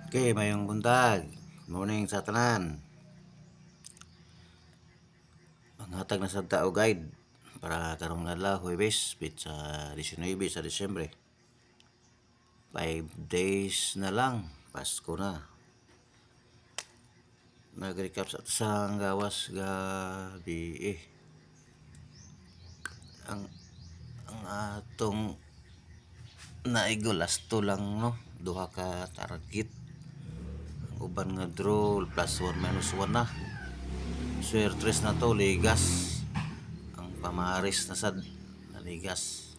Okay, mayong buntag. Morning sa tanan. Ang hatag na sa tao guide para karong adlaw Huwebes bit sa 19 sa Disyembre. 5 days na lang, Pasko na. Nag-recap sa sang gawas gabi Ang atong naigo lasto lang no. Duha ka target. Ang uban nga draw plus 1 minus 1 na. Swertres na to, ligas. Ang pamaris na sad, naligas.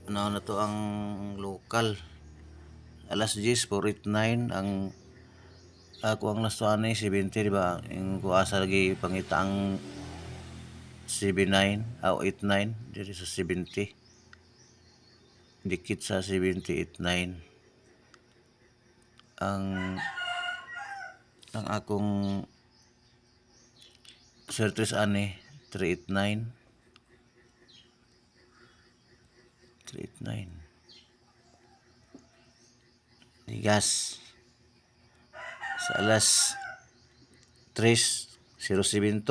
Ano na to ang local. Alas 10, 489 ang ako ang nastuan ni 70, di ba? Yung kuasa lagi pangita ang 79 o 89 diri sa 70. Dikit sa 70, 89. Ang akong certis ani 389. 389. Ligas. Sa alas 3:07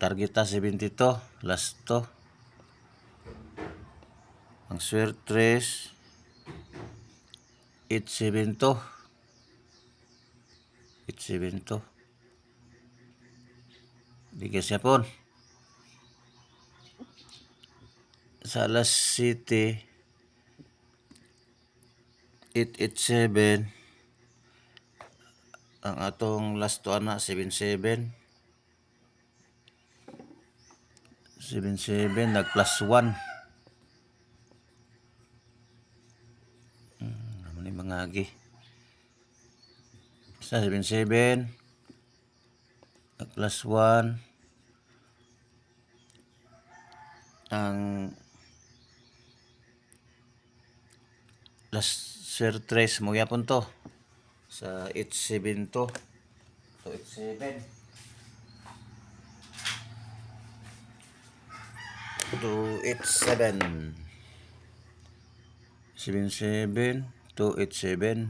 targeta 72 last to. Ang swertres 872. 872. Ligas yapon. Sa alas 7 887 ang atong last to ana 77 nag plus 1 naman yung mga agi sa 77 nag plus 1 ang last sir 3 mo yapon to sa 87 to 87 287 77 287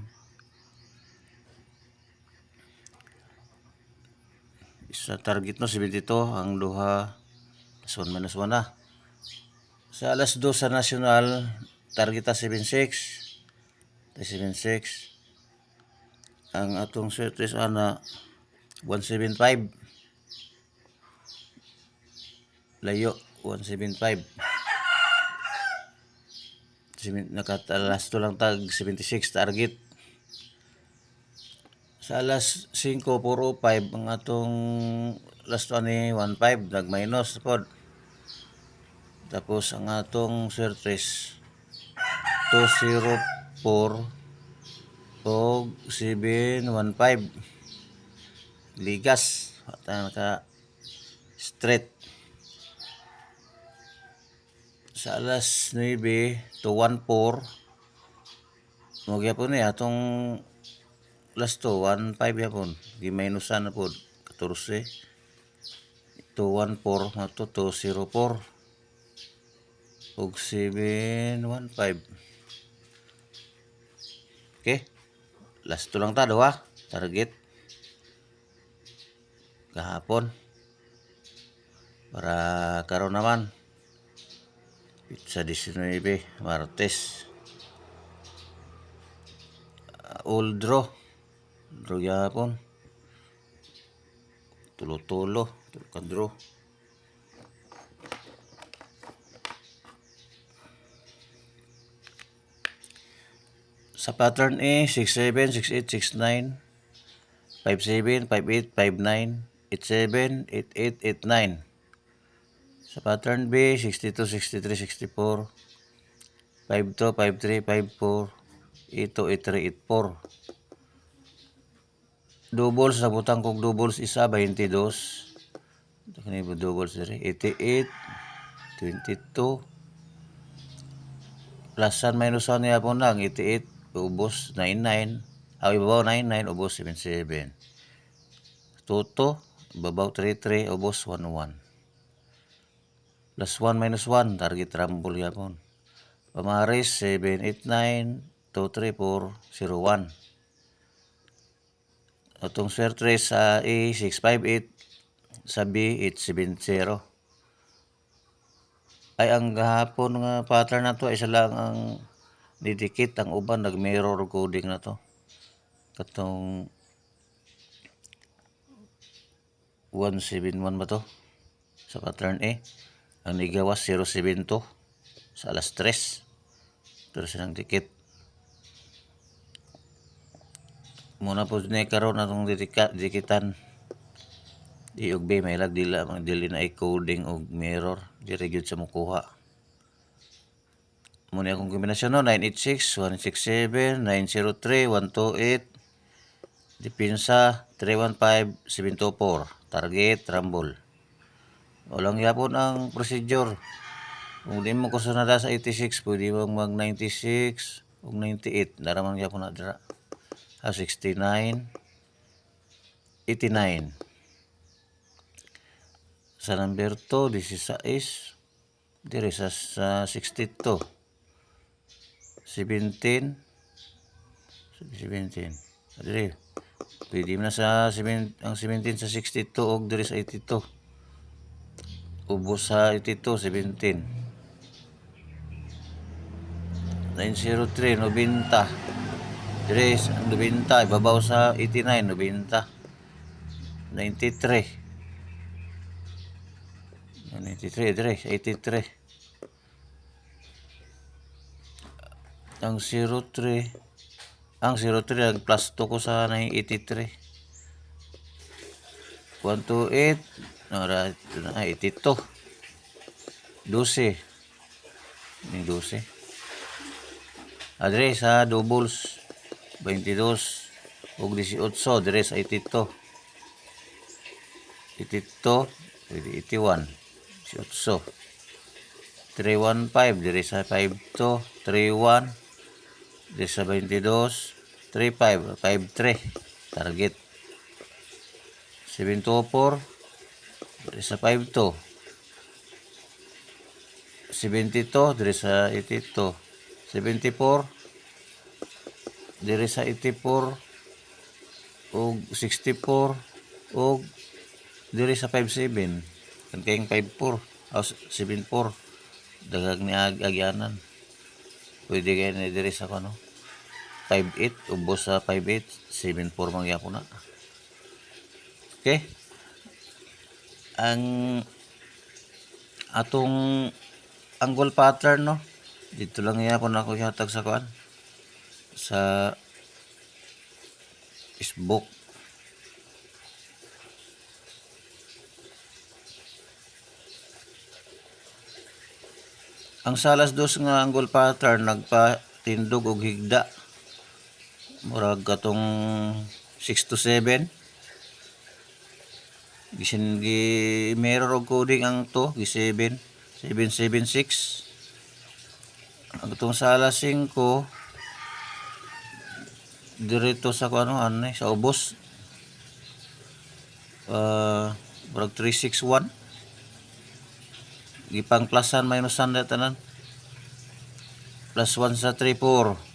isa target no 72 ang duha plus 1 minus 1 na sa alas 2 sa national target 76 ang atong certis ana 175 layo 175 nakatalas to lang tag 76 target sa alas 5:45 ang atong last one ni 15 nag minus pod tapos ang atong certis 204 o 715 ligas wata naka straight sa alas 9 to 14 mo gyapon ni atong last to 15 yapon di minusan na pod 14 to 14 mato 204 og 715 okay last to lang ta duha target kahapon para karon naman sa 19 Martes all draw yapon tulo ka draw sa pattern A 67 68 69 57 58 59 87 88 89 sa pattern B 62 63 64 52 53 54 82 83 84 doubles sa butang kog doubles isa 22 kani doubles diri 88 22 plusan minusan niya po lang 88 ubos 99 aw ibabaw 99 ubos 77 toto ibabaw 33 ubos 11 plus 1 minus 1 target rumble yapon pamaris 789 23401. Atong swerte sa A 658, sa B 870. Ay ang gahapon nga pattern na to isa lang ang didikit, ang uban nag mirror coding na to. Katong 171 ba to sa pattern A. Ang nigawas 072 sa alas 3. Pero silang dikit. Muna po na karon atong dikitan. Di og B may lag dila dili na i-coding og mirror, diri gyud sa mukuha. Muna akong kombinasyon no 986 167 903 128 depensa 315 724 target rumble. Walang yapon ang procedure. Kung di mo kusunada sa 86 pwede mo mag 96 ug 98 naraman yapon na dira. 69 89 sa number 2 16 dire sa 62 17 dire pwede mo na sa ang 17 sa 62 og dire sa 82 ubos sa 82 17 903 90 dire sa 90 ibabaw sa 89 90 93 dire 83 ang 03 ang plus 2 ko sa 83 128 ora 82 12 ni 12 adre sa doubles 22 ug 18 dire sa 82 81 18 315 dire sa 52 31 dire sa 22 35 53 target 724 dire sa 52 72 dire sa 82 74 dire sa 84 ug 64 ug dire sa 57 kan kayong 54 o 74 dagag ni agyanan pwede kayo na dire sa ano 58 ubos sa 58 74 mangyapon na. Okay, ang atong angle pattern no dito lang yapon ako ihatag sa kuan sa Facebook. Ang salas dos nga angle pattern nagpatindog og higda. Murag katong 6 to 7. Gisin gi mirror og coding ang to gi 7 776. Ang katong salas 5 direto sa kuno sa ubos. Murag 361. Gipang plusan minusan na tanan plus 1 sa 34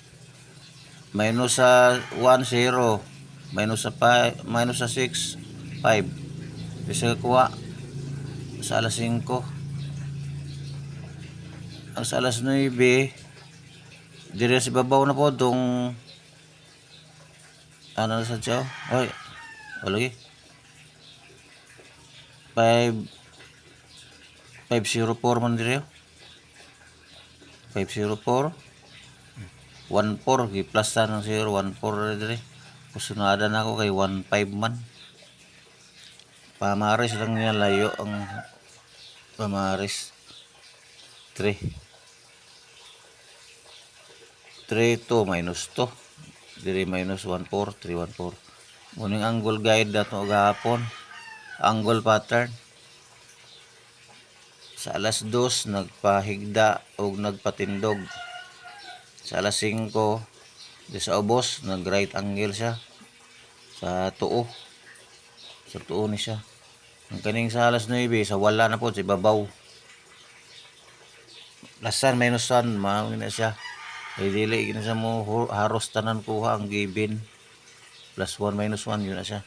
minus sa 1 0 minus sa 5 minus sa 6 5 bisa kuha sa alas 5 ang sa alas 9 dire sa babaw na po dong ano sa tiyaw oy lagi 504 man dire 504 14 gi plus ng 0 14 dire kusunadan ako kay 15 man pamaris lang niya layo ang pamaris 3 2 minus 2 dire minus 14 314 muning angle guide dato gahapon angle pattern sa alas 2 nagpahigda o nagpatindog sa alas 5 di sa ubos nag right angle siya sa tuo ni siya ang kaning sa alas 9 sa wala na po sa ibabaw lasan minusan mao na siya Ay dili gina sa mo haros tanan kuha ang given. Plus 1 minus 1 yun na siya.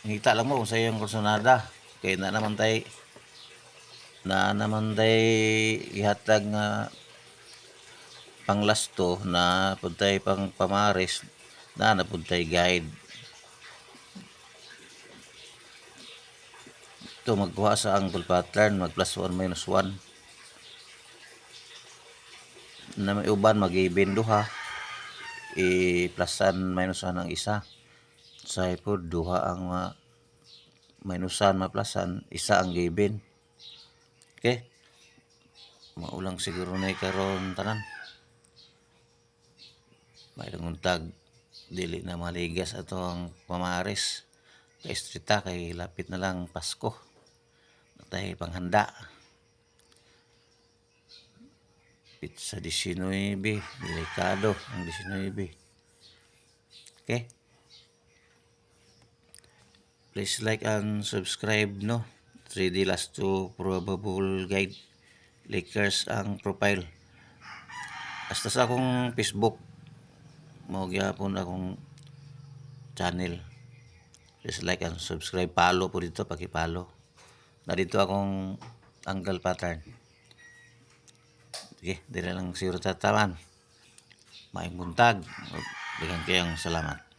Ngita lang mo kung sa'yo yung kursonada. Kaya na naman tay ihatag nga panglasto na puntay pang pamares na napuntay guide. Ito magkuha sa angle pattern mag plus 1 minus 1 na may uban mag-even duha i-plusan minusan ang isa sa ipod duha ang minusan maplasan isa ang given. Okay, maulang siguro na karon tanan may untag dili na maligas ato ang pamares kay estrita kay lapit na lang Pasko natay panghanda pizza 19 delikado ang 19. Okay, please like and subscribe no 3D last to probable guide Lakers ang profile hasta sa akong Facebook mao gyapon akong channel. Please like and subscribe, follow po dito, paki-follow na dito akong angle pattern. Okay, dili lang siguro tatawan maayong buntag, daghang kayong salamat.